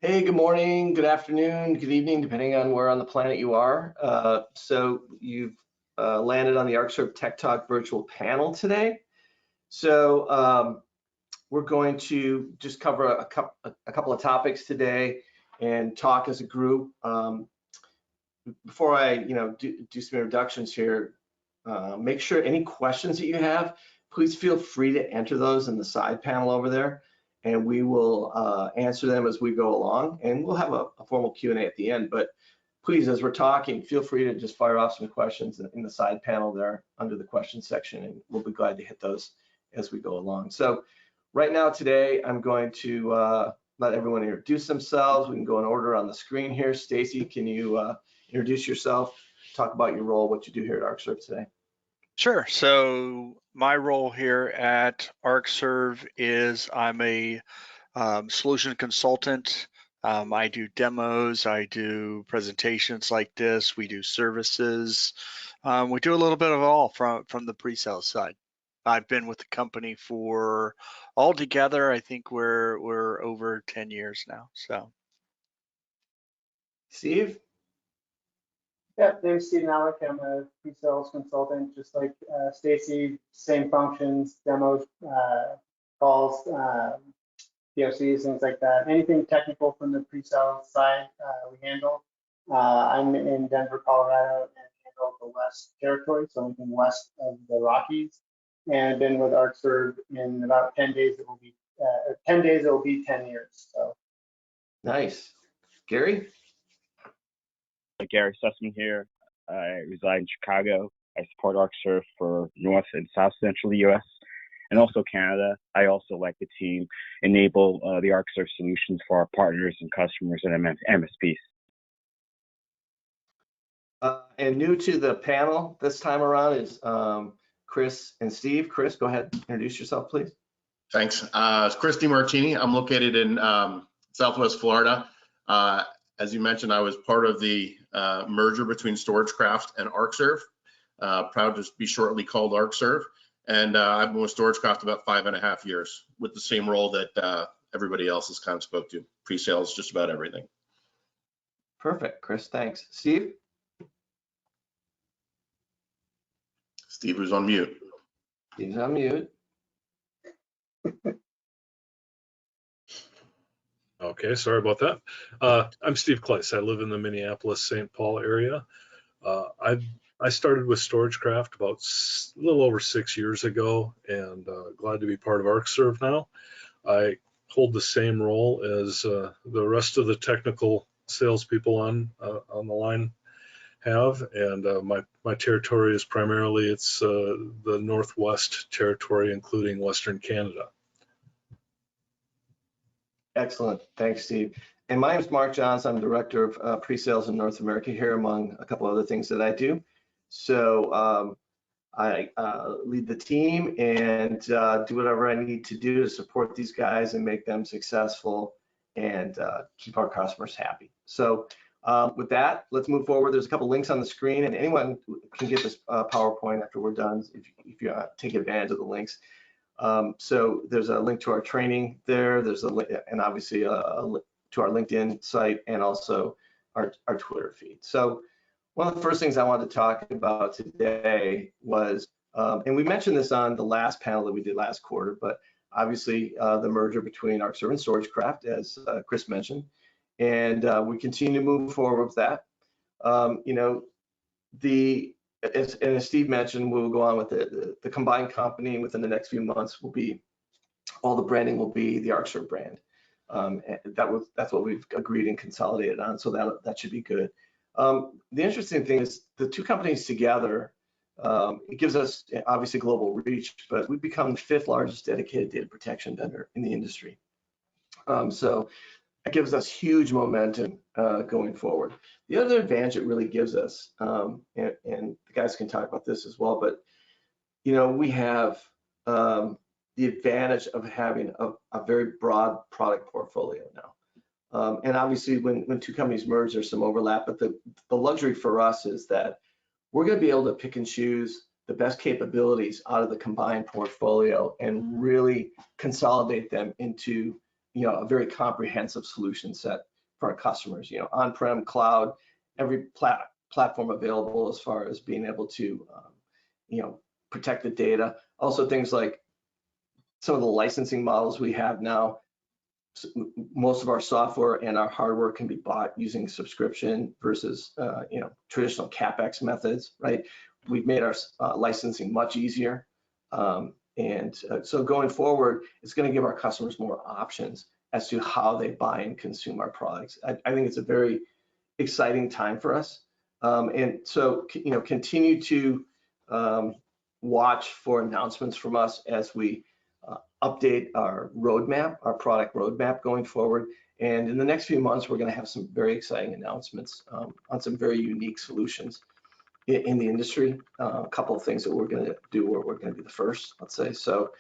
Hey, good morning, good afternoon, good evening, depending on where on the planet you are. So you've landed on the Arcserve Tech Talk virtual panel today. So we're going to just cover a couple of topics today and talk as a group. Before I do some introductions here, make sure any questions that you have, please feel free to enter those in the side panel over there, and we will answer them as we go along, and we'll have a formal Q&A at the end. But please, as we're talking, feel free to just fire off some questions in the side panel there under the questions section, and we'll be glad to hit those as we go along. So right now today, I'm going to let everyone introduce themselves. We can go in order on the screen here. Stacy, can you introduce yourself, talk about your role, what you do here at Arcserve today? Sure. So my role here at Arcserve is I'm a solution consultant. I do demos, I do presentations like this, we do services. We do a little bit of all from the pre-sales side. I've been with the company for altogether, I think we're over 10 years now. So Steve? Yeah, name's Steve Malik. I'm a pre-sales consultant, just like Stacy. Same functions, demos, calls, POCs, things like that. Anything technical from the pre-sales side, we handle. I'm in Denver, Colorado, and handle the West territory, so anything west of the Rockies. And I've been with Arcserve in about 10 days. It will be 10 days. It will be 10 years. So nice. Gary? Gary Sussman here. I reside in Chicago. I support Arcserve for North and South Central US and also Canada. I also, like the team, enable the Arcserve solutions for our partners and customers and MSPs. And new to the panel this time around is Chris and Steve. Chris, go ahead, introduce yourself, please. Thanks. It's Chris DiMartini. I'm located in Southwest Florida. As you mentioned, I was part of the merger between StorageCraft and Arcserve. Proud to be shortly called Arcserve. And I've been with StorageCraft about 5.5 years with the same role that everybody else has kind of spoke to, pre-sales, just about everything. Perfect, Chris, thanks. Steve? Steve was on mute. Steve's on mute. Okay, sorry about that. I'm Steve Kleiss. I live in the Minneapolis-St. Paul area. I started with StorageCraft about a little over 6 years ago, and glad to be part of Arcserve now. I hold the same role as the rest of the technical salespeople on the line have, and my territory is primarily the Northwest territory, including Western Canada. Excellent, thanks, Steve. And my name is Mark Johns. I'm Director of Pre-Sales in North America here, among a couple other things that I do. So I lead the team and do whatever I need to do to support these guys and make them successful and keep our customers happy. So with that, let's move forward. There's a couple links on the screen, and anyone can get this PowerPoint after we're done if you take advantage of the links. So there's a link to our training there. There's a link, and obviously a link to our LinkedIn site and also our Twitter feed. So one of the first things I wanted to talk about today was, and we mentioned this on the last panel that we did last quarter, but obviously the merger between Arcserve and StorageCraft, as Chris mentioned, and we continue to move forward with that. As Steve mentioned, we'll go on with the combined company within the next few months. All the branding will be the Arcserve brand. And that's what we've agreed and consolidated on, so that should be good. The interesting thing is the two companies together, it gives us obviously global reach, but we've become the 5th largest dedicated data protection vendor in the industry. So it gives us huge momentum going forward. The other advantage it really gives us, and the guys can talk about this as well, but we have the advantage of having a very broad product portfolio now. And obviously when two companies merge, there's some overlap, but the luxury for us is that we're going to be able to pick and choose the best capabilities out of the combined portfolio and really consolidate them into a very comprehensive solution set for our customers, you know, on-prem, cloud, every platform available as far as being able to, you know, protect the data. Also things like some of the licensing models we have now. Most of our software and our hardware can be bought using subscription versus, you know, traditional CapEx methods, right? We've made our licensing much easier. So going forward, it's going to give our customers more options as to how they buy and consume our products. I think it's a very exciting time for us. And so, you know, continue to watch for announcements from us as we update our roadmap, our product roadmap going forward. And in the next few months, we're going to have some very exciting announcements on some very unique solutions in the industry. A couple of things that we're going to do where we're going to be the first, let's say. So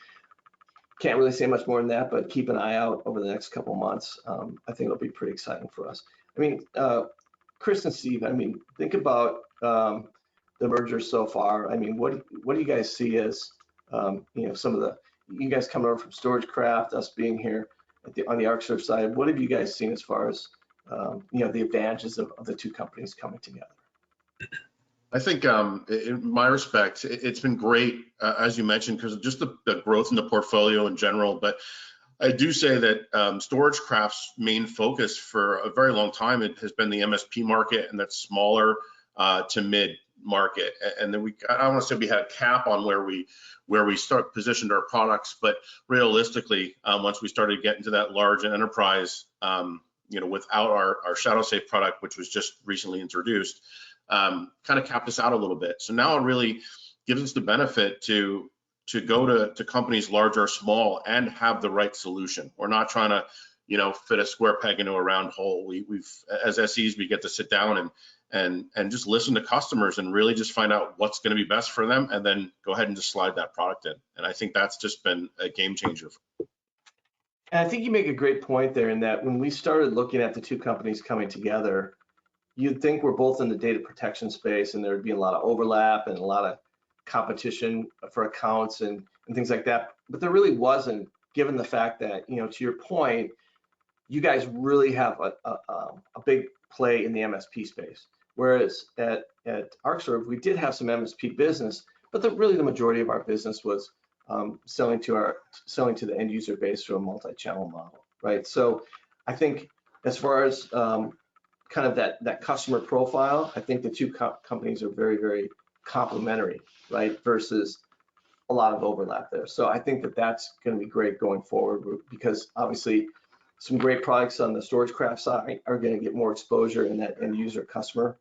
can't really say much more than that, but keep an eye out over the next couple of months. I think it'll be pretty exciting for us. I mean, Chris and Steve, I mean, think about the merger so far. I mean, what do you guys see as, you know, some of the, you guys coming over from StorageCraft, us being here on the ArcServe side, what have you guys seen as far as, you know, the advantages of the two companies coming together? I think in my respect, it's been great, as you mentioned, because of just the growth in the portfolio in general. But I do say that StorageCraft's main focus for a very long time has been the MSP market and that smaller to mid market. And then I don't want to say we had a cap on where we positioned our products, but realistically, once we started getting to that large enterprise, you know, without our ShadowSafe product, which was just recently introduced, kind of capped us out a little bit. So now it really gives us the benefit to go to companies large or small and have the right solution. We're not trying to, you know, fit a square peg into a round hole. We've as SEs, we get to sit down and just listen to customers and really just find out what's going to be best for them, and then go ahead and just slide that product in. And I think that's just been a game changer. And I think you make a great point there in that when we started looking at the two companies coming together, you'd think we're both in the data protection space and there'd be a lot of overlap and a lot of competition for accounts and things like that. But there really wasn't, given the fact that, you know, to your point, you guys really have a big play in the MSP space. Whereas at ArcServe, we did have some MSP business, but really the majority of our business was selling to the end user base through a multi-channel model, right? So I think as far as kind of that customer profile, I think the two companies are very, very complementary, right? Versus a lot of overlap there. So I think that that's going to be great going forward, because obviously some great products on the StorageCraft side are going to get more exposure in that end user customer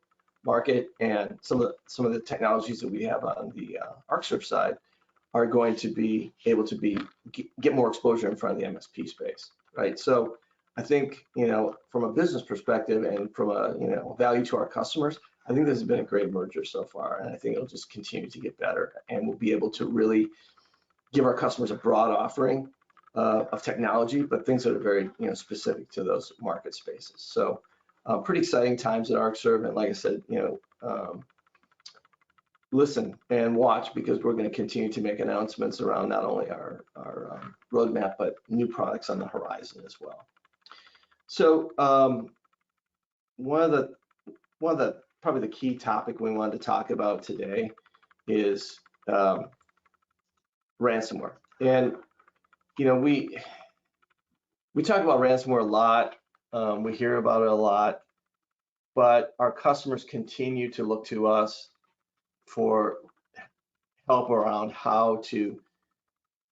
market, and some of the technologies that we have on the ArcServe side are going to be able to get more exposure in front of the MSP space, right? So I think, you know, from a business perspective and from a, you know, value to our customers, I think this has been a great merger so far, and I think it'll just continue to get better, and we'll be able to really give our customers a broad offering of technology, but things that are very, you know, specific to those market spaces. So pretty exciting times at ArcServe, and like I said, you know, listen and watch, because we're going to continue to make announcements around not only our roadmap, but new products on the horizon as well. So one of the probably the key topic we wanted to talk about today is ransomware. And you know, we talk about ransomware a lot. We hear about it a lot, but our customers continue to look to us for help around how to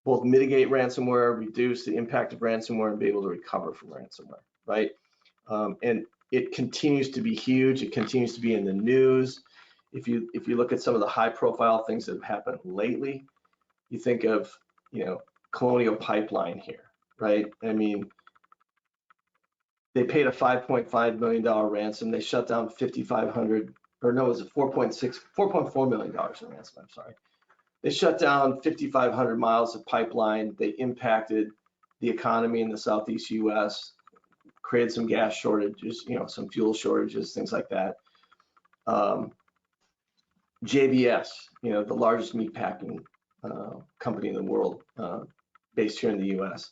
both mitigate ransomware, reduce the impact of ransomware, and be able to recover from ransomware, right? And it continues to be huge. It continues to be in the news. If you look at some of the high-profile things that have happened lately, you think of, you know, Colonial Pipeline here, right? I mean, they paid a $5.5 million ransom. They shut down 5,500, or no, it was $4.4 million in ransom, I'm sorry. They shut down 5,500 miles of pipeline. They impacted the economy in the Southeast US, created some gas shortages, you know, some fuel shortages, things like that. JBS, you know, the largest meatpacking company in the world, based here in the US.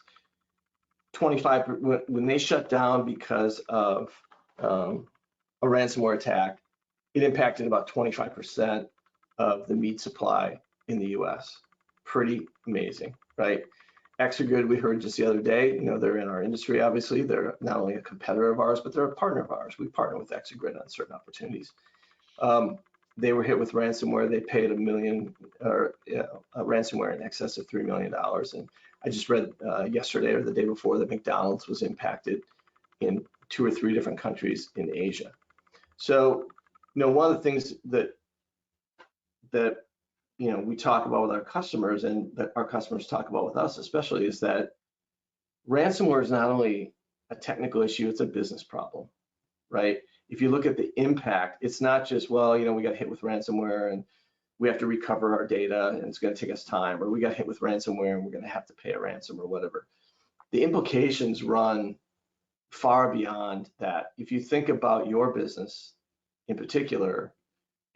25, when they shut down because of a ransomware attack, it impacted about 25% of the meat supply in the US. Pretty amazing, right? Exagrid, we heard just the other day, you know, they're in our industry, obviously. They're not only a competitor of ours, but they're a partner of ours. We partner with Exagrid on certain opportunities. They were hit with ransomware. They paid $1 million, or a ransomware in excess of $3 million. And I just read yesterday or the day before that McDonald's was impacted in 2 or 3 different countries in Asia. So, you know, one of the things that you know, we talk about with our customers, and that our customers talk about with us especially, is that ransomware is not only a technical issue, it's a business problem, right? If you look at the impact, it's not just, well, you know, we got hit with ransomware and we have to recover our data and it's going to take us time, or we got hit with ransomware and we're going to have to pay a ransom or whatever. The implications run far beyond that. If you think about your business in particular,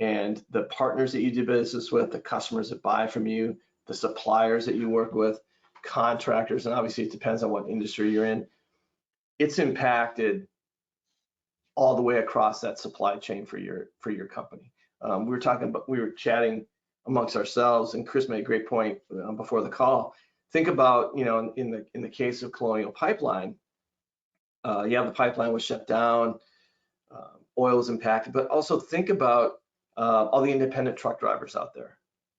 and the partners that you do business with, the customers that buy from you, the suppliers that you work with, contractors, and obviously it depends on what industry you're in, it's impacted all the way across that supply chain for your company. We were chatting amongst ourselves, and Chris made a great point before the call. Think about, you know, in the case of Colonial Pipeline, the pipeline was shut down, oil was impacted, but also think about all the independent truck drivers out there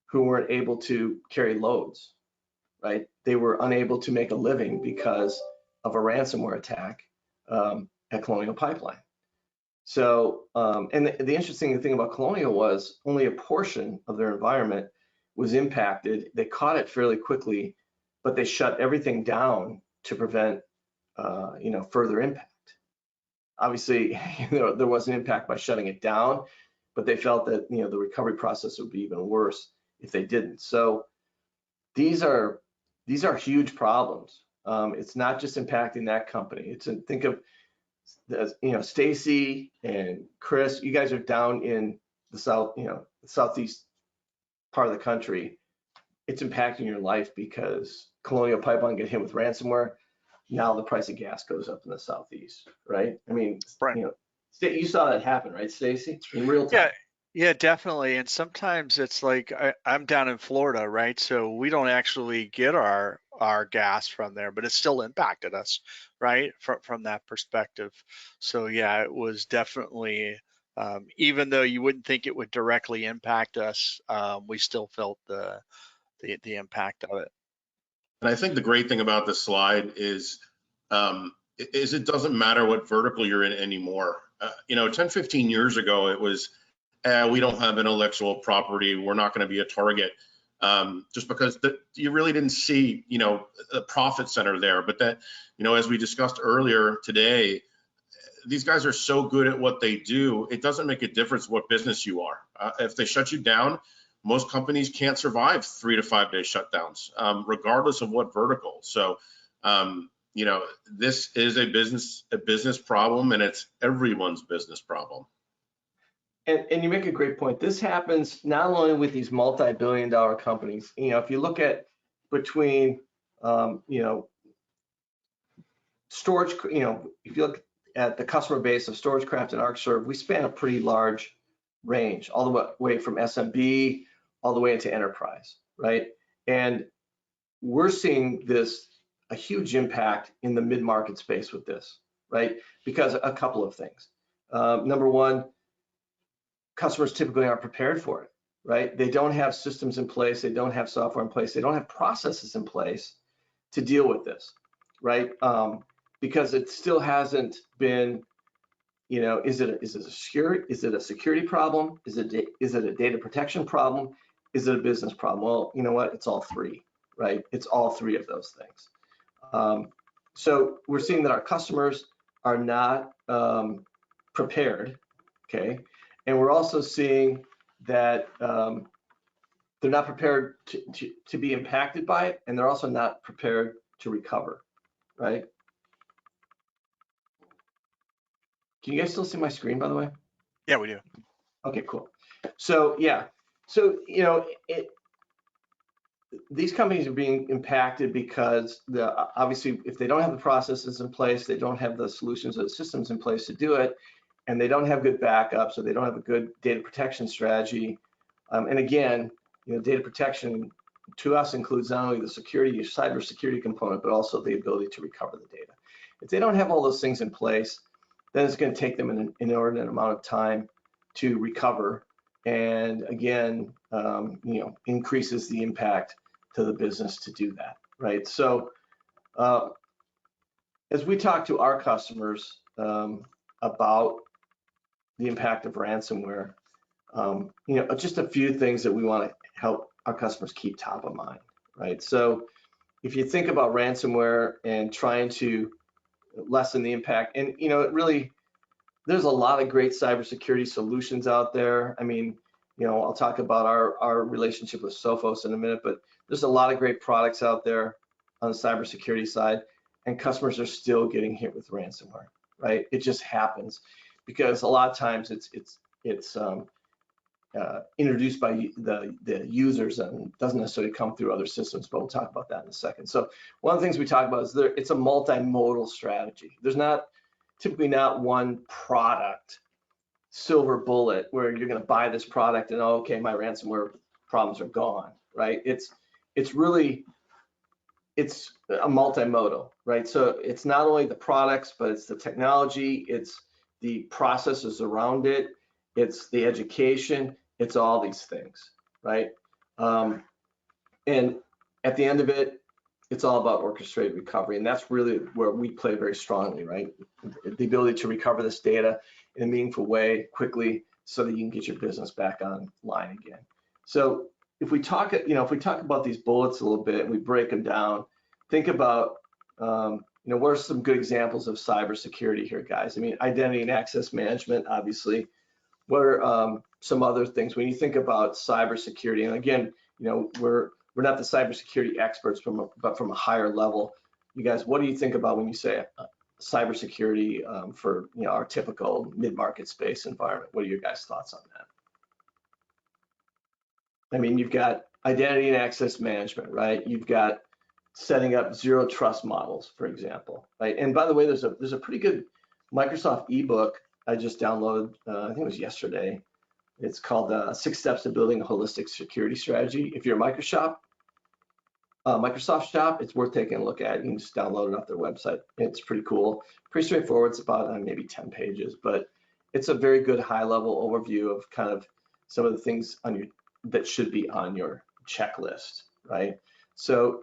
who weren't able to carry loads, right? They were unable to make a living because of a ransomware attack at Colonial Pipeline. So, and the interesting thing about Colonial was only a portion of their environment was impacted. They caught it fairly quickly, but they shut everything down to prevent, you know, further impact. Obviously, you know, there was an impact by shutting it down, but they felt that, you know, the recovery process would be even worse if they didn't. So these are huge problems. It's not just impacting that company. Think of, you know, Stacy and Chris, you guys are down in the south, you know, the southeast part of the country. It's impacting your life because Colonial Pipeline get hit with ransomware. Now the price of gas goes up in the southeast, right? I mean, Right. You know, you saw that happen, right, Stacy? In real time. Yeah, definitely. And sometimes it's like I'm down in Florida, right? So we don't actually get our gas from there, but it still impacted us, right? From that perspective. So yeah, it was definitely, even though you wouldn't think it would directly impact us, we still felt the impact of it. And I think the great thing about this slide is it doesn't matter what vertical you're in anymore. You know, 10, 15 years ago, it was, we don't have intellectual property, we're not going to be a target, just because you really didn't see, you know, a profit center there. But that, you know, as we discussed earlier today, these guys are so good at what they do, it doesn't make a difference what business you are. If they shut you down, most companies can't survive 3 to 5 day shutdowns, regardless of what vertical. So, you know, this is a business problem, and it's everyone's business problem. And you make a great point. This happens not only with these multi-billion-dollar companies. You know, if you look at between, you know, storage, you know, if you look at the customer base of StorageCraft and ArcServe, we span a pretty large range, all the way from SMB all the way into enterprise, right? And we're seeing a huge impact in the mid-market space with this, right? Because a couple of things. Number one, customers typically aren't prepared for it, right? They don't have systems in place, they don't have software in place, they don't have processes in place to deal with this, right? Because it still hasn't been, you know, is it a security problem? Is it a data protection problem? Is it a business problem? Well, you know what? It's all three, right? It's all three of those things. So we're seeing that our customers are not prepared, okay? And we're also seeing that they're not prepared to be impacted by it, and they're also not prepared to recover, right? Can you guys still see my screen, by the way? Yeah, we do. Okay, cool. So yeah, so you know, these companies are being impacted because obviously if they don't have the processes in place, they don't have the solutions or the systems in place to do it, and they don't have good backups, or they don't have a good data protection strategy. And again, data protection to us includes not only the security, cybersecurity component, but also the ability to recover the data. If they don't have all those things in place, then it's going to take them an inordinate amount of time to recover, and again, increases the impact to the business to do that, right? So as we talk to our customers about the impact of ransomware, just a few things that we want to help our customers keep top of mind, right? So if you think about ransomware and trying to lessen the impact, and it really, there's a lot of great cybersecurity solutions out there. I mean, I'll talk about our relationship with Sophos in a minute, but there's a lot of great products out there on the cybersecurity side, and customers are still getting hit with ransomware, right? It just happens because a lot of times it's introduced by the users and doesn't necessarily come through other systems, but we'll talk about that in a second. So one of the things we talk about is it's a multimodal strategy. There's typically not one product silver bullet where you're going to buy this product and, oh, okay, my ransomware problems are gone, right? It's a multimodal, right? So it's not only the products, but it's the technology, it's the processes around it, it's the education, it's all these things, right? And at the end of it, it's all about orchestrated recovery, and that's really where we play very strongly, right? The ability to recover this data in a meaningful way quickly so that you can get your business back online again. So if we talk about these bullets a little bit and we break them down, think about what are some good examples of cybersecurity here, guys? I mean, identity and access management, obviously. What are some other things when you think about cybersecurity? And again, we're not the cybersecurity experts, but from a higher level, you guys, what do you think about when you say cybersecurity for our typical mid-market space environment? What are your guys' thoughts on that? I mean, you've got identity and access management, right? You've got setting up zero trust models, for example, right? And by the way, there's a pretty good Microsoft ebook I just downloaded, I think it was yesterday. It's called 6 Steps to Building a Holistic Security Strategy. If you're a Microsoft shop, it's worth taking a look at. You can just download it off their website. It's pretty cool, pretty straightforward. It's about maybe 10 pages, but it's a very good high-level overview of kind of some of the things that should be on your checklist, right? So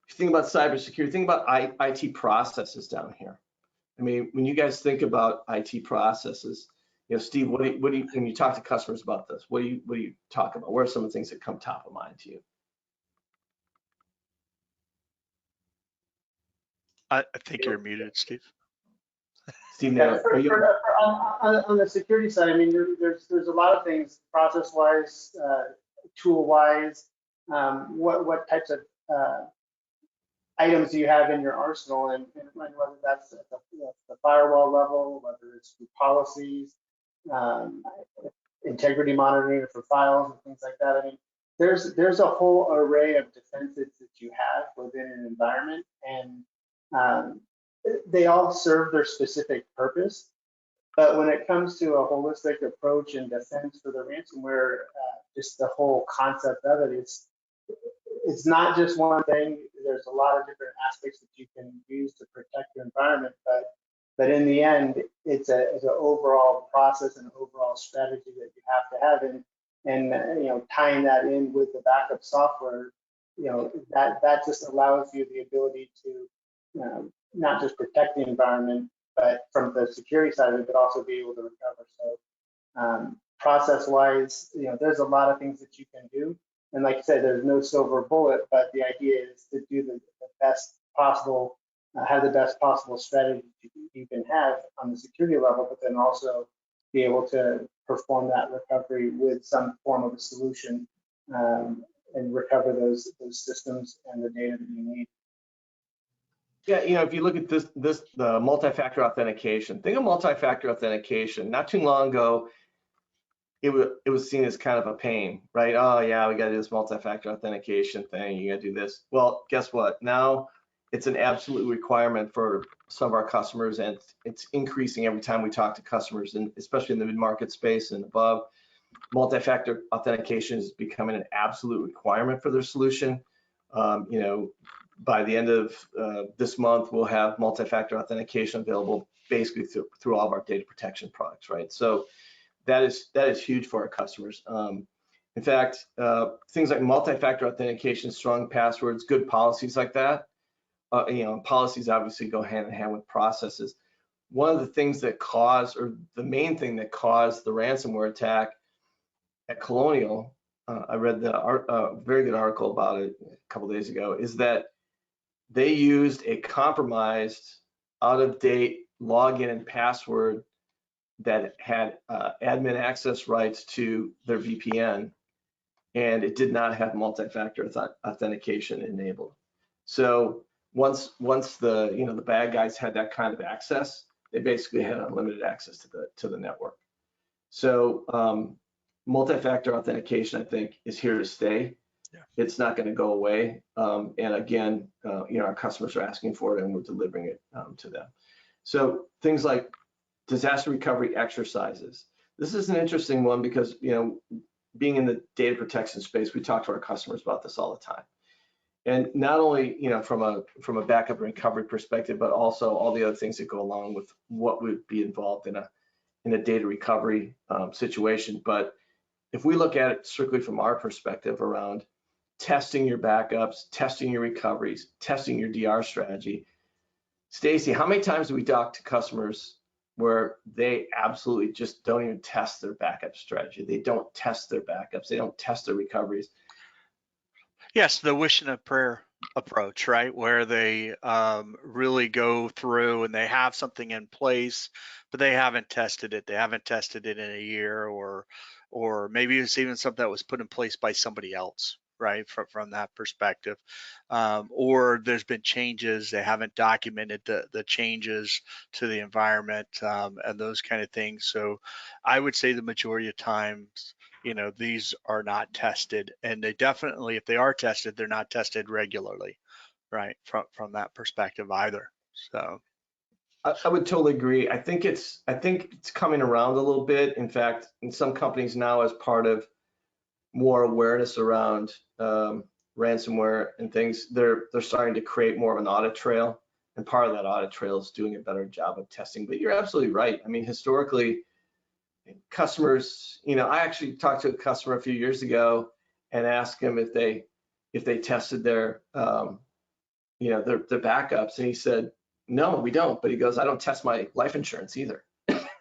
if you think about cybersecurity, think about IT processes down here. I mean, when you guys think about IT processes, Steve, what do you when you talk to customers about this? What do you talk about? What are some of the things that come top of mind to you? I think you're muted, Steve. Steve, Yeah, are you? on the security side, I mean, there's a lot of things, process-wise, tool-wise. What types of items do you have in your arsenal, and whether that's at the firewall level, whether it's through policies, integrity monitoring for files and things like that. I mean, there's a whole array of defenses that you have within an environment, and they all serve their specific purpose. But when it comes to a holistic approach and defense for the ransomware, just the whole concept of it, it's not just one thing. There's a lot of different aspects that you can use to protect your environment, but in the end, it's an overall process and overall strategy that you have to have, and tying that in with the backup software, that just allows you the ability to not just protect the environment, but from the security side of it, but also be able to recover. So process-wise, there's a lot of things that you can do. And like I said, there's no silver bullet, but the idea is to do the best possible, have the best possible strategy you can have on the security level, but then also be able to perform that recovery with some form of a solution and recover those systems and the data that you need. Yeah, if you look at the multi-factor authentication, think of multi-factor authentication. Not too long ago, it was seen as kind of a pain, right? Oh yeah, we got to do this multi-factor authentication thing. You got to do this. Well, guess what? Now it's an absolute requirement for some of our customers, and it's increasing every time we talk to customers, and especially in the mid-market space and above. Multi-factor authentication is becoming an absolute requirement for their solution. You know, by the end of this month, we'll have multi-factor authentication available basically through all of our data protection products, right? So that is huge for our customers. In fact, things like multi-factor authentication, strong passwords, good policies like that, you know, policies obviously go hand in hand with processes. One of the things that caused, or the main thing that caused the ransomware attack at Colonial, I read a very good article about it a couple days ago, is that they used a compromised, out-of-date login and password that had admin access rights to their VPN, and it did not have multi-factor authentication enabled. So once the, you know, the bad guys had that kind of access, they basically had unlimited access to the network. So multi-factor authentication, I think, is here to stay. Yeah. It's not going to go away. And again, you know, our customers are asking for it, and we're delivering it to them. So things like disaster recovery exercises. This is an interesting one because, you know, being in the data protection space, we talk to our customers about this all the time. And not only, you know, from a backup and recovery perspective, but also all the other things that go along with what would be involved in a data recovery situation. But if we look at it strictly from our perspective around testing your backups, testing your recoveries, testing your DR strategy, Stacy, how many times do we talk to customers where they absolutely just don't even test their backup strategy? They don't test their backups. They don't test their recoveries. Yes, the wish and a prayer approach, right? Where they really go through and they have something in place, but they haven't tested it. They haven't tested it in a year, or maybe it's even something that was put in place by somebody else, right? From that perspective, or there's been changes. They haven't documented the changes to the environment and those kind of things. So I would say the majority of times, you know, these are not tested, and they definitely, if they are tested, they're not tested regularly, right? From that perspective either. So I would totally agree. I think it's coming around a little bit. In fact, in some companies now, as part of more awareness around ransomware and things, they're starting to create more of an audit trail, and part of that audit trail is doing a better job of testing. But you're absolutely right. I mean, historically, customers, you know, I actually talked to a customer a few years ago and asked him if they tested their you know, their backups, and he said, no, we don't. But he goes, I don't test my life insurance either.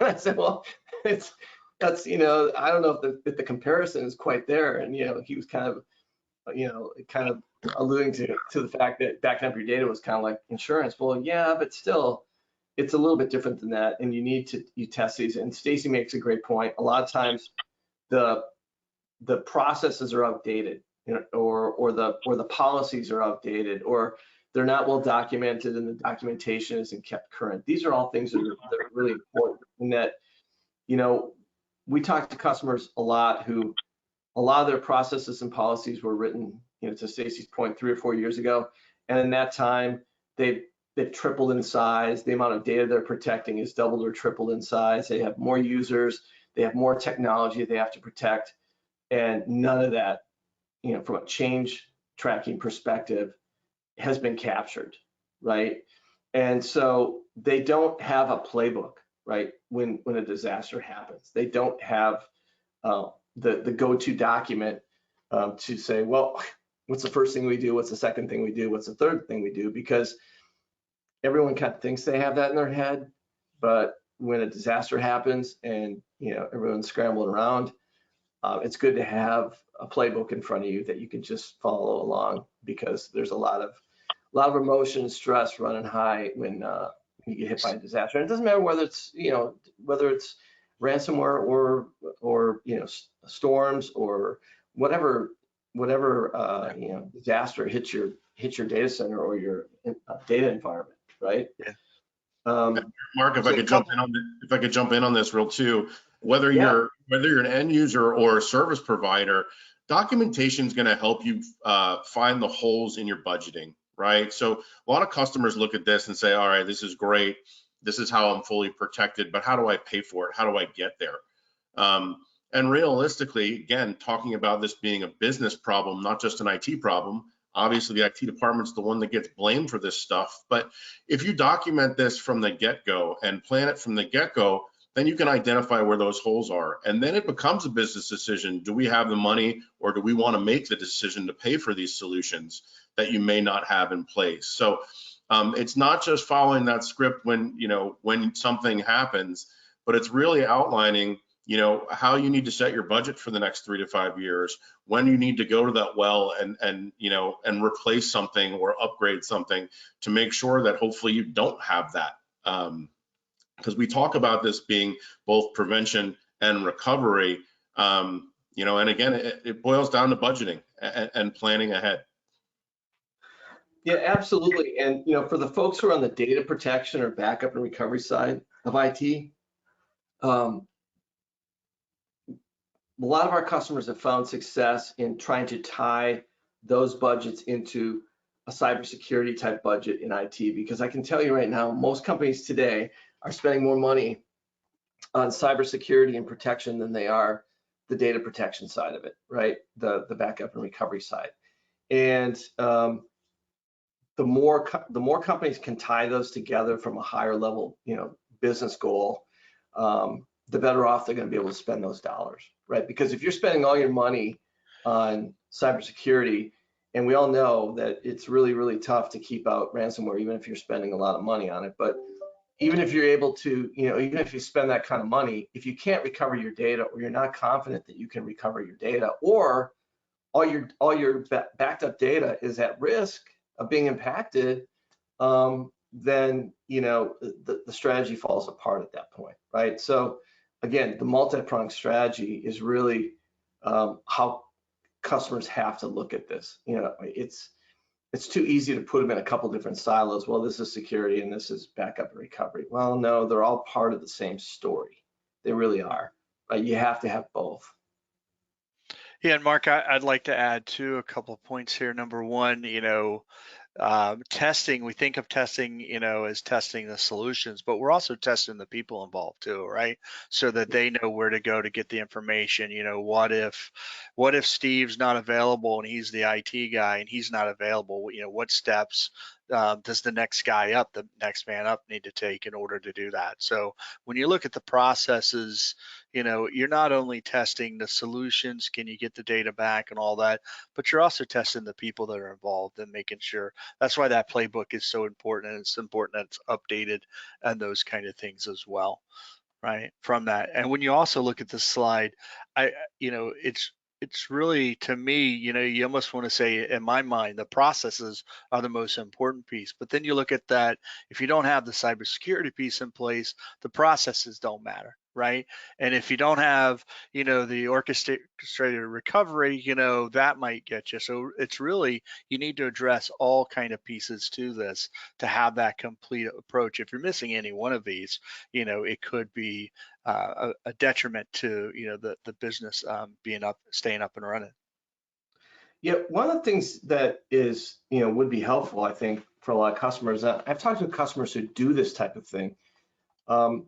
I said, well, that's, you know, I don't know if the comparison is quite there. And, you know, he was kind of, you know, alluding to the fact that backing up your data was kind of like insurance. Well, yeah, but still, it's a little bit different than that. And you test these. And Stacy makes a great point. A lot of times the processes are outdated, you know, or the policies are outdated, or they're not well documented and the documentation isn't kept current. These are all things that are really important, in that, you know, we talk to customers a lot who, a lot of their processes and policies were written, you know, to Stacy's point, 3 or 4 years ago. And in that time, they've tripled in size. The amount of data they're protecting is doubled or tripled in size. They have more users. They have more technology they have to protect. And none of that, you know, from a change tracking perspective, has been captured, right? And so they don't have a playbook, right? When a disaster happens, they don't have the go-to document to say, well, what's the first thing we do? What's the second thing we do? What's the third thing we do? Because everyone kind of thinks they have that in their head, but when a disaster happens and, you know, everyone's scrambling around, it's good to have a playbook in front of you that you can just follow along, because there's a lot of emotion, stress running high when you get hit by a disaster. And it doesn't matter whether it's, you know, whether it's ransomware or you know, storms or whatever you know, disaster hits your data center or your data environment, right? Yeah. Mark, if I could jump in on this real too, whether you're an end user or a service provider, documentation is going to help you find the holes in your budgeting, right? So a lot of customers look at this and say, all right, this is great. This is how I'm fully protected, but how do I pay for it? How do I get there? And realistically, again, talking about this being a business problem, not just an IT problem, obviously the IT department's the one that gets blamed for this stuff. But if you document this from the get-go and plan it from the get-go, then you can identify where those holes are. And then it becomes a business decision. Do we have the money, or do we want to make the decision to pay for these solutions that you may not have in place? So it's not just following that script when something happens, but it's really outlining how you need to set your budget for the next 3 to 5 years, when you need to go to that well and replace something or upgrade something to make sure that hopefully you don't have that. Because we talk about this being both prevention and recovery, and again, it boils down to budgeting and planning ahead. Yeah, absolutely. And for the folks who are on the data protection or backup and recovery side of IT, a lot of our customers have found success in trying to tie those budgets into a cybersecurity type budget in IT, because I can tell you right now, most companies today are spending more money on cybersecurity and protection than they are the data protection side of it, right? The backup and recovery side. And the more companies can tie those together from a higher level, business goal, the better off they're going to be able to spend those dollars, right? Because if you're spending all your money on cybersecurity, and we all know that it's really, really tough to keep out ransomware, even if you're spending a lot of money on it. But even if you're able to, even if you spend that kind of money, if you can't recover your data, or you're not confident that you can recover your data, or all your backed up data is at risk of being impacted, then the strategy falls apart at that point, right? So again, the multi-pronged strategy is really how customers have to look at this. It's too easy to put them in a couple different silos. Well, this is security and this is backup and recovery. Well, no, they're all part of the same story. They really are, right? You have to have both. Yeah, and Mark, I'd like to add too a couple of points here. Number one, testing, we think of testing, as testing the solutions, but we're also testing the people involved too, right? So that they know where to go to get the information. What if Steve's not available and he's the IT guy and he's not available? What steps does the next man up need to take in order to do that? So when you look at the processes, you're not only testing the solutions, can you get the data back and all that, but you're also testing the people that are involved and making sure. That's why that playbook is so important, and it's important that it's updated and those kind of things as well, right? From that. And when you also look at the slide, it's really, to me, you almost want to say, in my mind, the processes are the most important piece. But then you look at that, if you don't have the cybersecurity piece in place, the processes don't matter, right? And if you don't have, the orchestrated recovery, that might get you. So it's really, you need to address all kind of pieces to this to have that complete approach. If you're missing any one of these, it could be a detriment to the business staying up and running. Yeah, one of the things that is would be helpful, I think, for a lot of customers. I've talked to customers who do this type of thing, and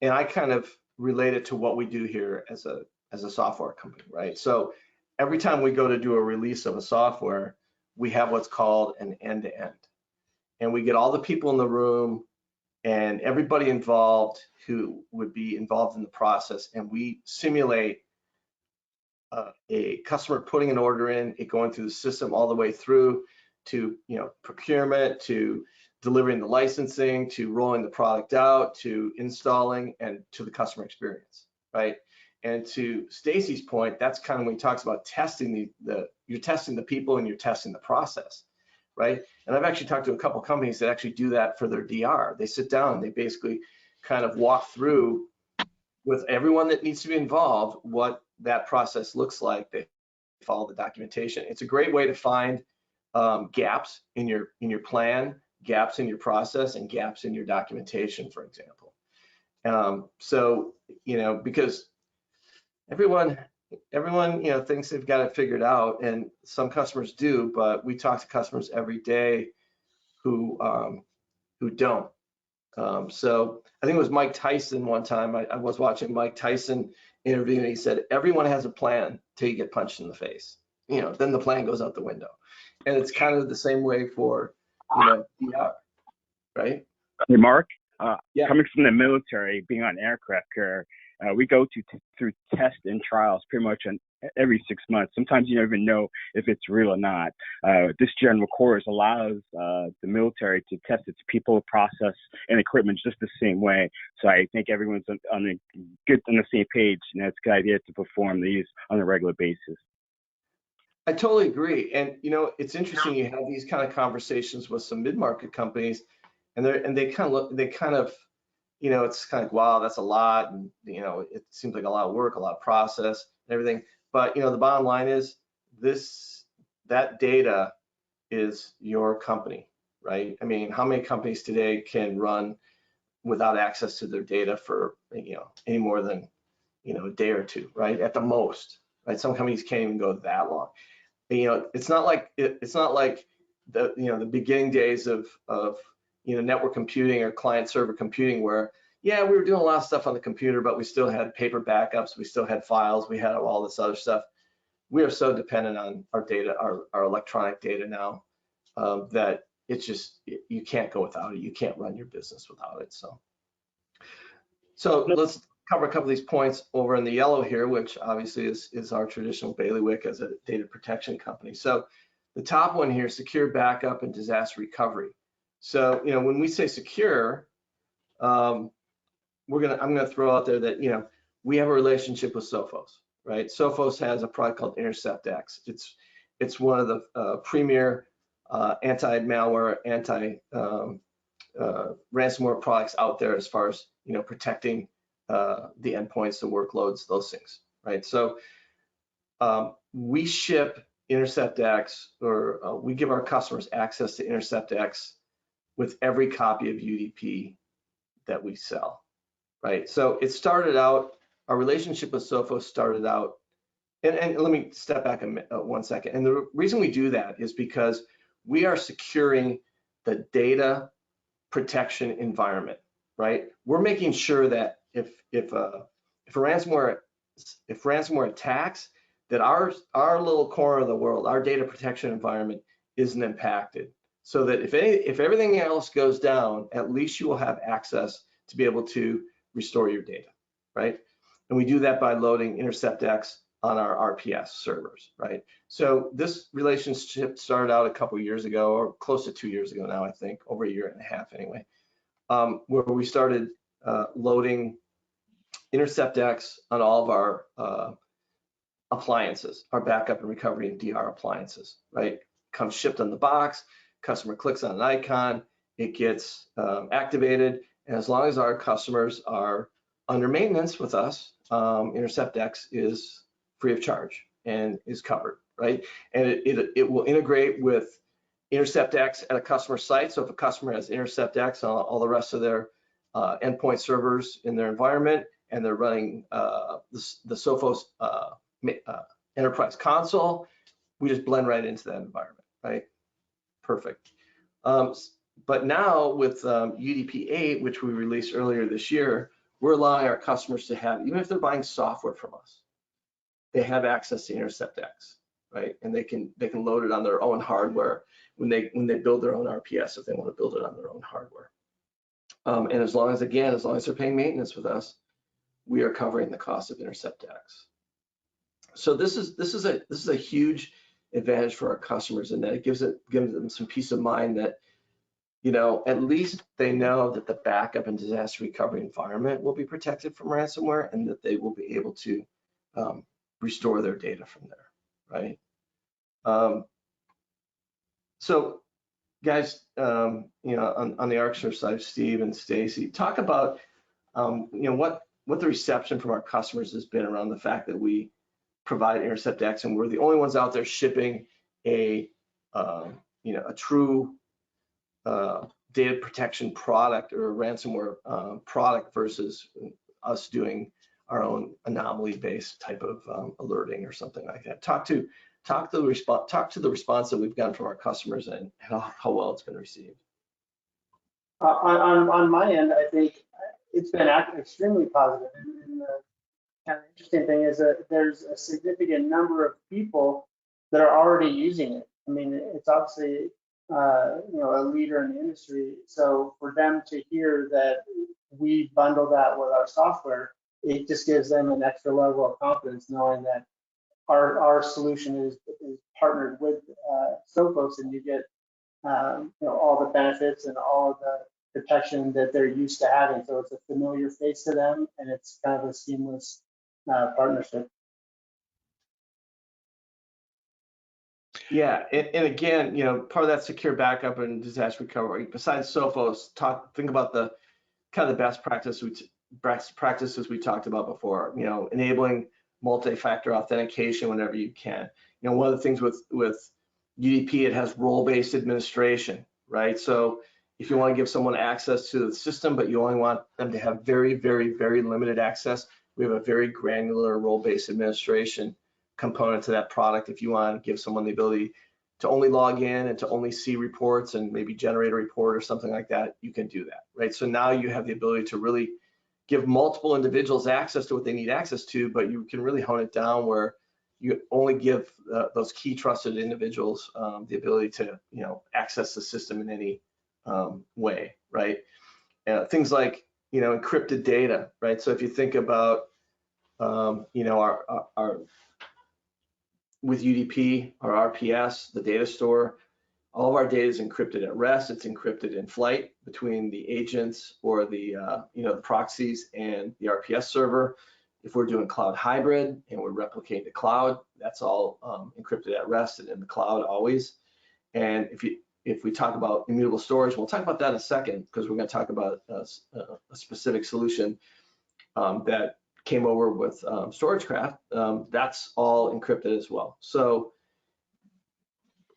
I kind of relate it to what we do here as a software company, right? So every time we go to do a release of a software, we have what's called an end-to-end, and we get all the people in the room and everybody involved who would be involved in the process, and we simulate a customer putting an order in, it going through the system all the way through to procurement, to delivering the licensing, to rolling the product out, to installing, and to the customer experience, right? And to Stacy's point, that's kind of when he talks about testing you're testing the people and you're testing the process, right? And I've actually talked to a couple of companies that actually do that for their DR. They sit down and they basically kind of walk through with everyone that needs to be involved what that process looks like. They follow the documentation. It's a great way to find gaps in your plan, gaps in your process, and gaps in your documentation, for example. So because everyone everyone, thinks they've got it figured out, and some customers do, but we talk to customers every day who don't. So I think it was Mike Tyson one time. I was watching Mike Tyson interview, and he said, everyone has a plan till you get punched in the face. Then the plan goes out the window. And it's kind of the same way for, DR, right? Hey, Mark, Yeah. coming from the military, being on aircraft carrier, we go through tests and trials pretty much every 6 months. Sometimes you don't even know if it's real or not. This general course allows the military to test its people, process, and equipment just the same way. So I think everyone's on the same page, and it's a good idea to perform these on a regular basis. I totally agree. And it's interesting, you have these kind of conversations with some mid-market companies, and they kind of it's kind of, wow, that's a lot, and it seems like a lot of work, a lot of process and everything. But the bottom line is that data is your company, right? I mean, how many companies today can run without access to their data for any more than a day or two, right? At the most, right? Some companies can't even go that long. It's not like the beginning days of network computing or client server computing, where we were doing a lot of stuff on the computer, but we still had paper backups, we still had files, we had all this other stuff. We are so dependent on our data, our electronic data now, that it's just, you can't go without it. You can't run your business without it. So let's cover a couple of these points over in the yellow here, which obviously is our traditional bailiwick as a data protection company. So the top one here, secure backup and disaster recovery. So when we say secure, I'm gonna throw out there that we have a relationship with Sophos, right? Sophos has a product called InterceptX. It's one of the premier anti-malware, ransomware products out there as far as protecting the endpoints, the workloads, those things, right? So we ship InterceptX, or we give our customers access to InterceptX with every copy of UDP that we sell, right? So it started out, our relationship with Sophos started out, and let me step back 1 second. And the reason we do that is because we are securing the data protection environment, right? We're making sure that if ransomware attacks, that our little corner of the world, our data protection environment isn't impacted. So that if everything else goes down, at least you will have access to be able to restore your data, right? And we do that by loading InterceptX on our RPS servers, right? So this relationship started out a couple of years ago, or close to 2 years ago now, I think, over 1.5 years anyway, where we started loading InterceptX on all of our appliances, our backup and recovery and DR appliances, right? Comes shipped on the box, customer clicks on an icon, it gets activated, and as long as our customers are under maintenance with us, InterceptX is free of charge and is covered, right? And it will integrate with InterceptX at a customer site. So if a customer has InterceptX on all the rest of their endpoint servers in their environment, and they're running the Sophos enterprise console, we just blend right into that environment, right? Perfect. But now with UDP 8, which we released earlier this year, we're allowing our customers to have, even if they're buying software from us, they have access to InterceptX, right? And they can load it on their own hardware when they build their own RPS, if they want to build it on their own hardware. And as long as they're paying maintenance with us, we are covering the cost of InterceptX. So this is a huge advantage for our customers, and that it gives them some peace of mind that at least they know that the backup and disaster recovery environment will be protected from ransomware, and that they will be able to restore their data from there, right? So guys, on the ArcServe side, Steve and Stacy, talk about what the reception from our customers has been around the fact that we provide InterceptX, and we're the only ones out there shipping a true data protection product or a ransomware product versus us doing our own anomaly-based type of alerting or something like that. Talk to the response that we've gotten from our customers and how well it's been received. On my end, I think it's been extremely positive. And the kind of interesting thing is that there's a significant number of people that are already using it. I mean, it's obviously a leader in the industry. So for them to hear that we bundle that with our software, it just gives them an extra level of confidence knowing that our solution is partnered with Sophos, and you get all the benefits and all of the protection that they're used to having. So it's a familiar face to them, and it's kind of a seamless partnership. Yeah, and again, part of that secure backup and disaster recovery, besides Sophos, think about the kind of the best practices we talked about before. Enabling multi-factor authentication whenever you can. One of the things with UDP, it has role-based administration, right? So if you want to give someone access to the system, but you only want them to have very, very, very limited access, we have a very granular role-based administration component to that product. If you want to give someone the ability to only log in and to only see reports and maybe generate a report or something like that, you can do that, right? So now you have the ability to really give multiple individuals access to what they need access to, but you can really hone it down where you only give those key trusted individuals the ability to access the system in any way, right? Things like encrypted data, right? So if you think about our with UDP, our RPS, the data store, all of our data is encrypted at rest. It's encrypted in flight between the agents or the the proxies and the RPS server. If we're doing cloud hybrid and we're replicating the cloud, that's all encrypted at rest and in the cloud always. And if we talk about immutable storage, we'll talk about that in a second because we're going to talk about a specific solution that came over with StorageCraft. That's all encrypted as well. So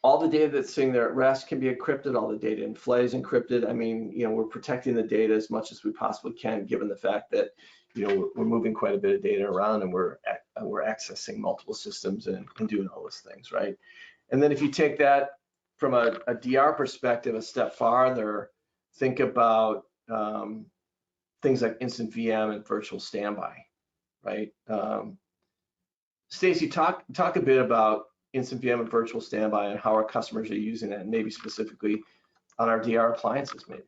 all the data that's sitting there at rest can be encrypted. All the data in flight is encrypted. I mean, we're protecting the data as much as we possibly can, given the fact that we're moving quite a bit of data around and we're accessing multiple systems and doing all those things, right? And then if you take that from a DR perspective a step farther, think about things like instant VM and virtual standby, right? Stacy, talk a bit about instant VM and virtual standby and how our customers are using it, and maybe specifically on our DR appliances, maybe.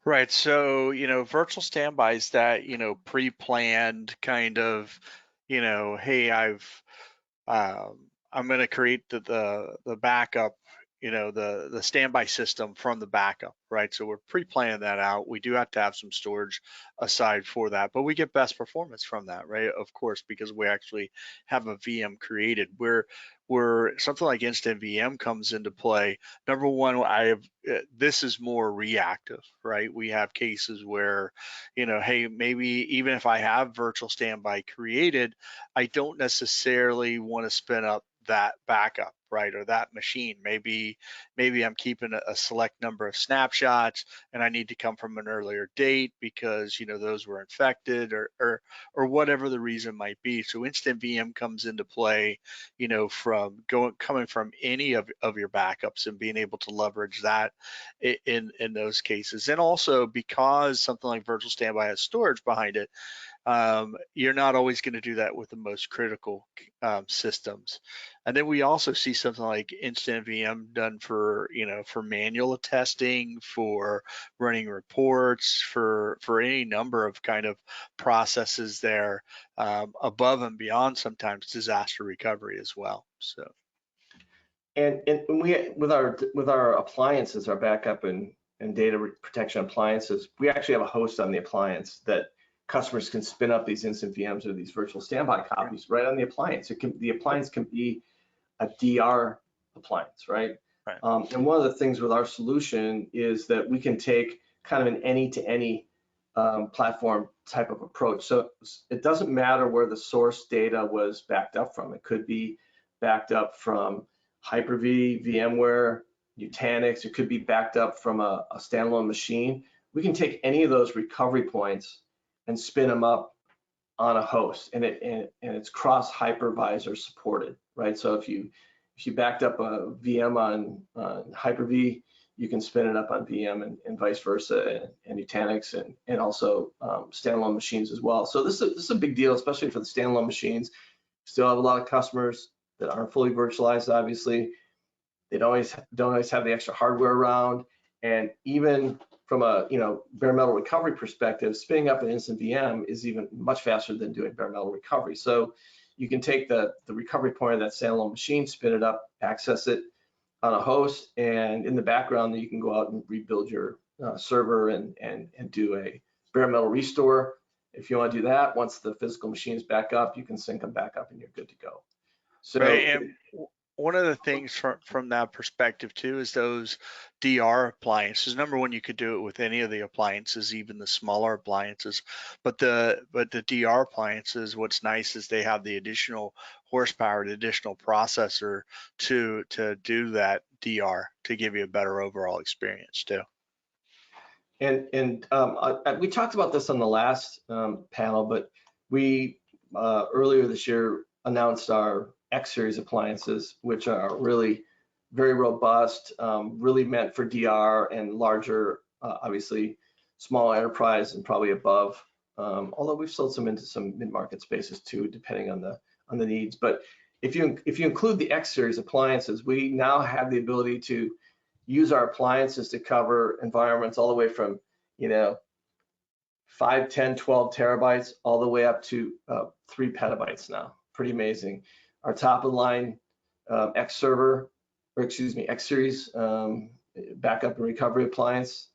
Right. So, virtual standby is that, pre-planned kind of, hey, I'm going to create the backup, the standby system from the backup, right? So we're pre-planning that out. We do have to have some storage aside for that, but we get best performance from that, right? Of course, because we actually have a VM created. Where something like Instant VM comes into play. Number one, this is more reactive, right? We have cases where, hey, maybe even if I have virtual standby created, I don't necessarily want to spin up that backup, right, or that machine. Maybe I'm keeping a select number of snapshots and I need to come from an earlier date because those were infected or whatever the reason might be. So Instant VM comes into play, coming from any of your backups and being able to leverage that in those cases. And also because something like virtual standby has storage behind it, you're not always going to do that with the most critical systems. And then we also see something like Instant VM done for manual testing, for running reports, for any number of kind of processes there, above and beyond sometimes disaster recovery as well. So. And we with our appliances, our backup and data protection appliances, we actually have a host on the appliance that customers can spin up these instant VMs or these virtual standby copies right on the appliance. The appliance can be a DR appliance, right? Right. And one of the things with our solution is that we can take kind of an any-to-any platform type of approach. So it doesn't matter where the source data was backed up from. It could be backed up from Hyper-V, VMware, Nutanix. It could be backed up from a standalone machine. We can take any of those recovery points and spin them up on a host, and it's cross hypervisor supported, right? So if you backed up a VM on Hyper-V, you can spin it up on VM and vice versa, and Nutanix and also standalone machines as well. So this is a big deal, especially for the standalone machines. Still have a lot of customers that aren't fully virtualized, obviously. They don't always have the extra hardware around, and even from a bare metal recovery perspective, spinning up an instant VM is even much faster than doing bare metal recovery. So you can take the recovery point of that standalone machine, spin it up, access it on a host, and in the background, you can go out and rebuild your server and do a bare metal restore. If you want to do that, once the physical machine is back up, you can sync them back up and you're good to go. So right, and one of the things from that perspective too is those DR appliances. Number one, you could do it with any of the appliances, even the smaller appliances. But the DR appliances, what's nice is they have the additional horsepower, the additional processor to do that DR to give you a better overall experience too. And we talked about this on the last panel, but we earlier this year announced our X series appliances, which are really very robust, really meant for DR and larger, obviously small enterprise and probably above. Although we've sold some into some mid-market spaces too, depending on the needs. But if you include the X series appliances, we now have the ability to use our appliances to cover environments all the way from 5, 10, 12 terabytes all the way up to 3 petabytes now. Pretty amazing. Our top of the line X series backup and recovery appliance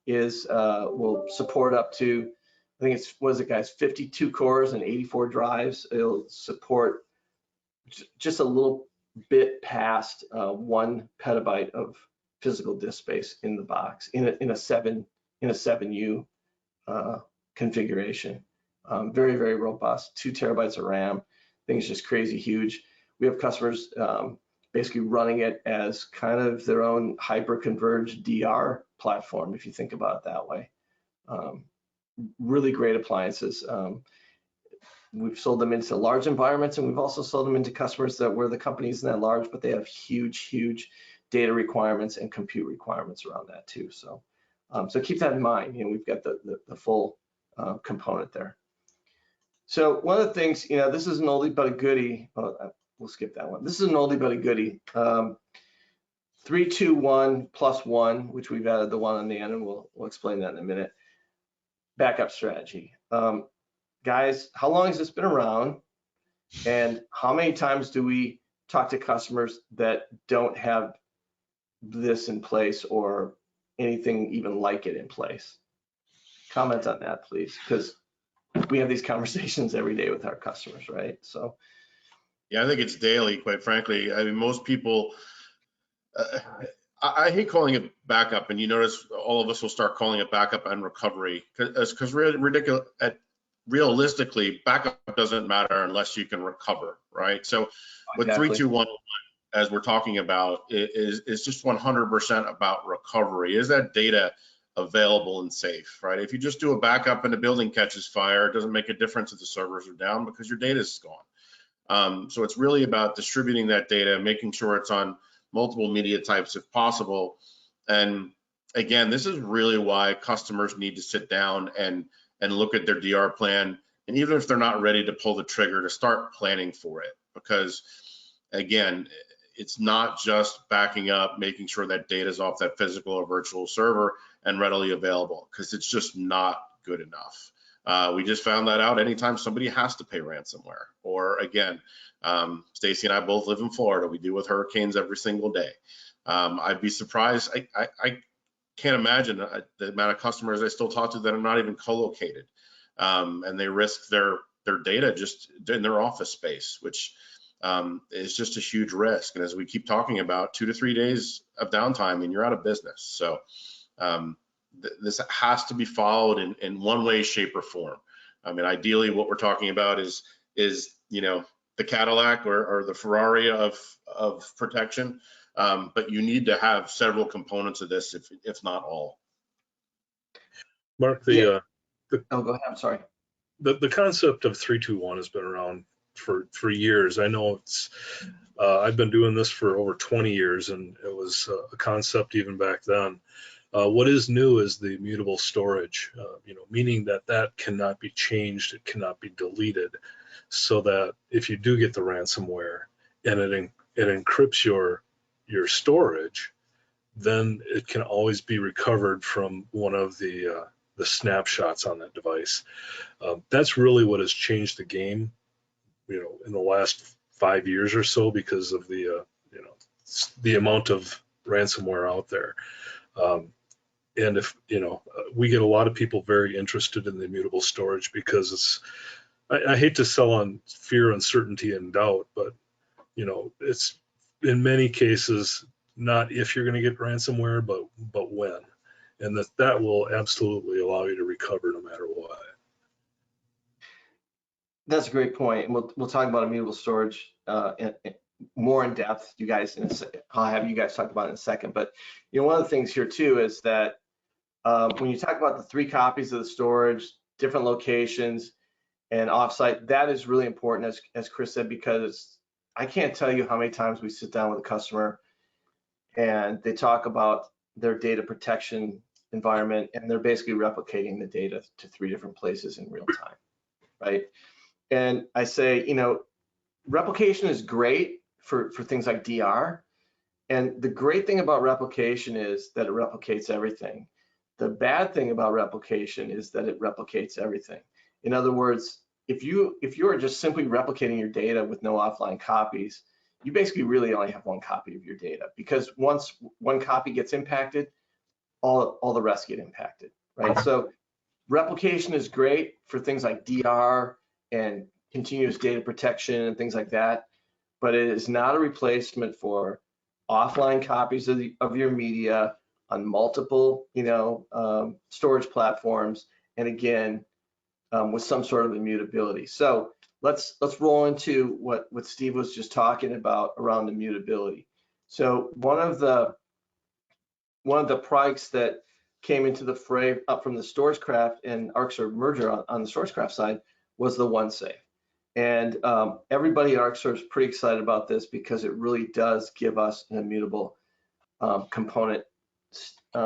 will support up to, I think it's, what is it guys, 52 cores and 84 drives. It'll support just a little bit past 1 petabyte of physical disk space in the box in a 7U configuration. Very, very robust. 2 terabytes of RAM. Thing's just crazy huge. We have customers basically running it as kind of their own hyper-converged DR platform, if you think about it that way. Really great appliances. We've sold them into large environments, and we've also sold them into customers where the company isn't that large, but they have huge data requirements and compute requirements around that too. So keep that in mind. We've got the full component there. So one of the things, this is an oldie but a goodie. We'll skip that one. This is an oldie but a goodie. 3, 2, 1 plus 1, which we've added the 1 on the end, and we'll explain that in a minute. Backup strategy. Guys, how long has this been around? And how many times do we talk to customers that don't have this in place or anything even like it in place? Comment on that, please, because we have these conversations every day with our customers, right? So yeah, I think it's daily, quite frankly. I mean, most people, I hate calling it backup, and you notice all of us will start calling it backup and recovery because realistically, backup doesn't matter unless you can recover, right? So with exactly. 3, 2, 1, as we're talking about, is just 100% about recovery. Is that data available and safe, right? If you just do a backup and the building catches fire, it doesn't make a difference if the servers are down because your data is gone. So it's really about distributing that data, making sure it's on multiple media types if possible. And again, this is really why customers need to sit down and look at their DR plan. And even if they're not ready to pull the trigger, to start planning for it. Because again, it's not just backing up, making sure that data is off that physical or virtual server and readily available, because it's just not good enough. We just found that out anytime somebody has to pay ransomware. Or again, Stacy and I both live in Florida. We deal with hurricanes every single day. I'd be surprised. I can't imagine the amount of customers I still talk to that are not even co-located, and they risk their data just in their office space, which is just a huge risk. And as we keep talking about, 2 to 3 days of downtime and you're out of business. So this has to be followed in one way, shape, or form. I mean, ideally, what we're talking about is the Cadillac or the Ferrari of protection. But you need to have several components of this, if not all. Mark, oh, go ahead. I'm sorry. the concept of 3-2-1 has been around for years. I know it's I've been doing this for over 20 years, and it was a concept even back then. What is new is the immutable storage, meaning that cannot be changed, it cannot be deleted, so that if you do get the ransomware and it encrypts your storage, then it can always be recovered from one of the snapshots on that device. That's really what has changed the game, in the last 5 years or so, because of the amount of ransomware out there. And if, we get a lot of people very interested in the immutable storage because I hate to sell on fear, uncertainty, and doubt, but, it's in many cases, not if you're going to get ransomware, but when. And that will absolutely allow you to recover no matter what. That's a great point, and we'll talk about immutable storage more in depth. I'll have you guys talk about it in a second. But one of the things here too is that when you talk about the 3 copies of the storage, different locations, and offsite, that is really important, as Chris said, because I can't tell you how many times we sit down with a customer and they talk about their data protection environment, and they're basically replicating the data to 3 different places in real time, right? And I say, replication is great for things like DR. And the great thing about replication is that it replicates everything. The bad thing about replication is that it replicates everything. In other words, if you are just simply replicating your data with no offline copies, you basically really only have 1 copy of your data, because once 1 copy gets impacted, all the rest get impacted, right? So replication is great for things like DR and continuous data protection and things like that, but it is not a replacement for offline copies of your media on multiple, storage platforms, and again, with some sort of immutability. So let's roll into what Steve was just talking about around immutability. So one of the products that came into the fray up from the StorageCraft and ArcServe merger on the StorageCraft side was the OneSafe. And everybody at ArcServe is pretty excited about this because it really does give us an immutable component.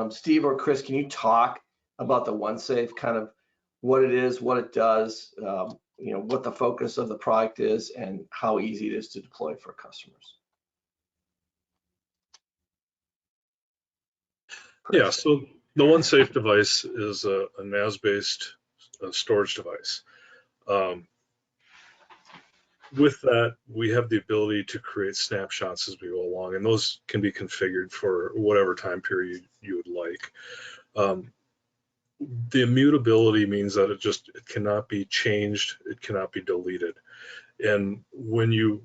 Steve or Chris, can you talk about the OneSafe, kind of what it is, what it does, what the focus of the product is, and how easy it is to deploy for customers? Chris. Yeah, so the OneSafe device is a NAS-based storage device. With that, we have the ability to create snapshots as we go along, and those can be configured for whatever time period you would like. The immutability means that it cannot be changed, it cannot be deleted. And when you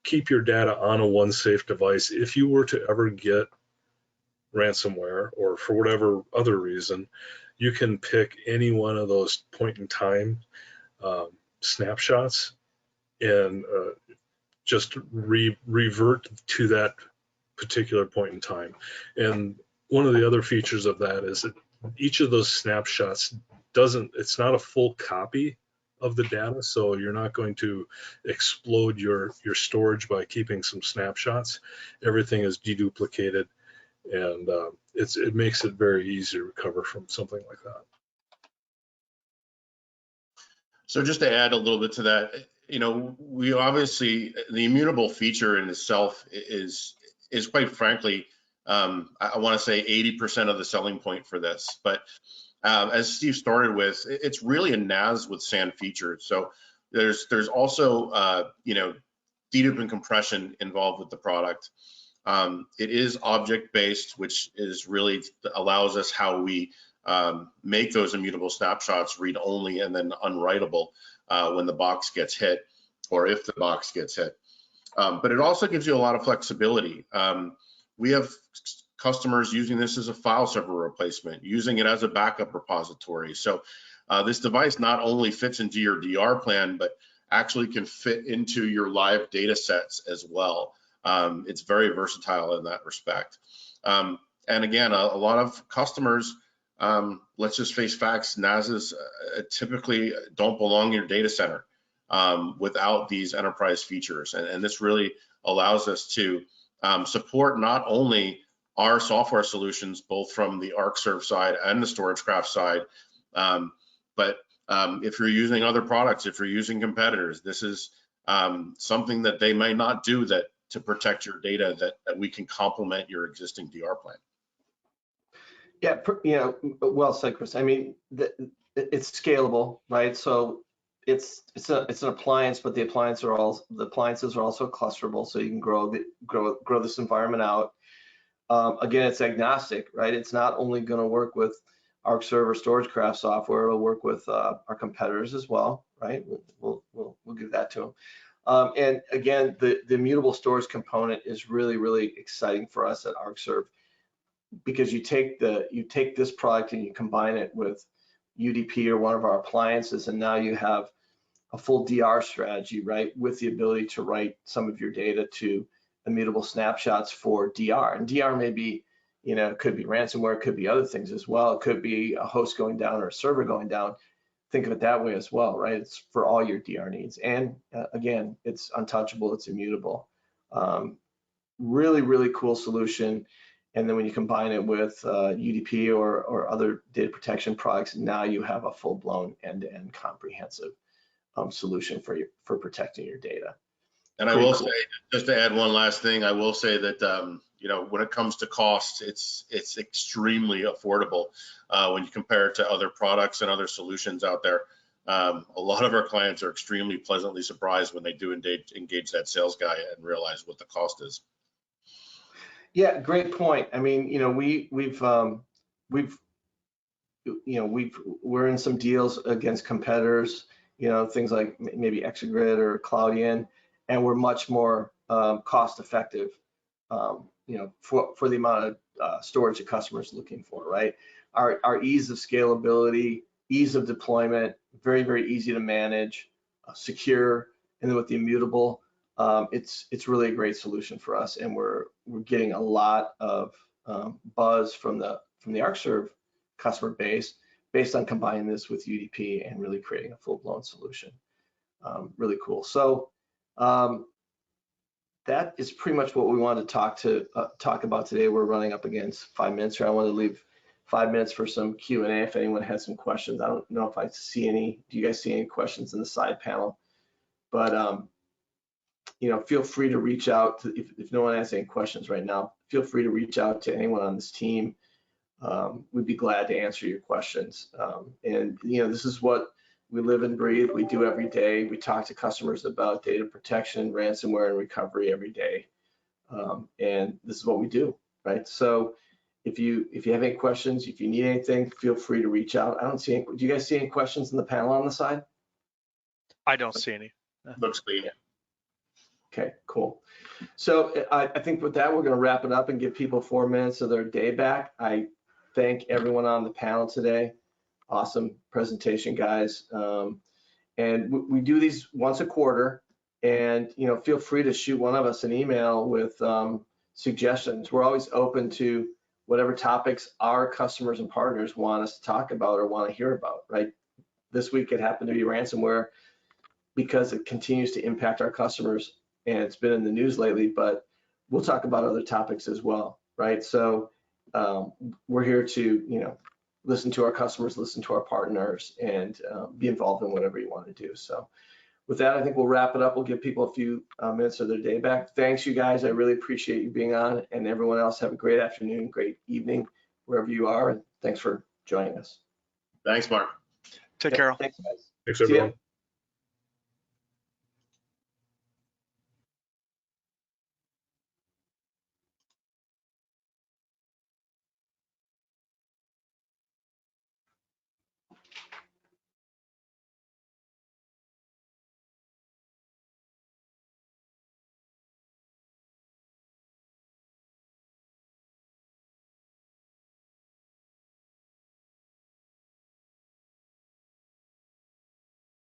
keep your data on a OneSafe device, if you were to ever get ransomware or for whatever other reason, you can pick any one of those point in time snapshots and just revert to that particular point in time. And one of the other features of that is that each of those snapshots it's not a full copy of the data, so you're not going to explode your storage by keeping some snapshots. Everything is deduplicated, and it makes it very easy to recover from something like that. So just to add a little bit to that, we obviously, the immutable feature in itself is quite frankly, I want to say 80% of the selling point for this. But as Steve started with, it's really a NAS with SAN feature. So there's also dedupe and compression involved with the product. It is object-based, which is really allows us how we make those immutable snapshots read-only and then unwritable when the box gets hit, or if the box gets hit. But it also gives you a lot of flexibility. We have customers using this as a file server replacement, using it as a backup repository. So this device not only fits into your DR plan, but actually can fit into your live data sets as well. It's very versatile in that respect. And again, a lot of customers let's just face facts. NASs typically don't belong in your data center without these enterprise features. And this really allows us to support not only our software solutions, both from the ArcServe side and the StorageCraft side, but if you're using other products, if you're using competitors, this is something that they may not do that to protect your data that we can complement your existing DR plan. Yeah, well said, Chris. I mean, it's scalable, right? So it's an appliance, but the appliances are also clusterable, so you can grow this environment out. Again, it's agnostic, right? It's not only going to work with ArcServe or StorageCraft software; it'll work with our competitors as well, right? We'll give that to them. And again, the immutable storage component is really exciting for us at ArcServe, because you take this product and you combine it with UDP or one of our appliances, and now you have a full DR strategy, right? With the ability to write some of your data to immutable snapshots for DR. And DR may be, it could be ransomware, it could be other things as well. It could be a host going down or a server going down. Think of it that way as well, right? It's for all your DR needs. And again, it's untouchable, it's immutable. Really cool solution. And then when you combine it with UDP or other data protection products, now you have a full-blown end-to-end comprehensive solution for protecting your data. And I will say, just to add one last thing, I will say that when it comes to cost, it's extremely affordable when you compare it to other products and other solutions out there. A lot of our clients are extremely pleasantly surprised when they do engage that sales guy and realize what the cost is. Yeah, great point. I mean, we're in some deals against competitors, things like maybe Exagrid or Cloudian, and we're much more cost effective, for the amount of storage the customer's looking for, right? Our ease of scalability, ease of deployment, very easy to manage, secure, and then with the immutable, it's really a great solution for us, and we're getting a lot of buzz from the ArcServe customer base based on combining this with UDP and really creating a full-blown solution. Really cool. So that is pretty much what we wanted to talk about today. We're running up against 5 minutes here. I want to leave 5 minutes for some Q&A if anyone has some questions. I don't know if I see any. Do you guys see any questions in the side panel? But feel free to reach out to, if no one has any questions right now, feel free to reach out to anyone on this team. We'd be glad to answer your questions. And this is what we live and breathe. We do every day. We talk to customers about data protection, ransomware, and recovery every day. And this is what we do, right? So if you have any questions, if you need anything, feel free to reach out. I don't see any. Do you guys see any questions in the panel on the side? I don't see any. Looks clean. Yeah. Okay, cool. So I think with that, we're going to wrap it up and give people 4 minutes of their day back. I thank everyone on the panel today. Awesome presentation, guys. And we do these once a quarter, and feel free to shoot one of us an email with suggestions. We're always open to whatever topics our customers and partners want us to talk about or want to hear about, right? This week it happened to be ransomware because it continues to impact our customers, and it's been in the news lately, but we'll talk about other topics as well, right? So we're here to, listen to our customers, listen to our partners, and be involved in whatever you want to do. So with that, I think we'll wrap it up. We'll give people a few minutes of their day back. Thanks, you guys. I really appreciate you being on, and everyone else have a great afternoon, great evening, wherever you are, and thanks for joining us. Thanks, Mark. Take care. Thanks, guys. Thanks, See ya. everyone.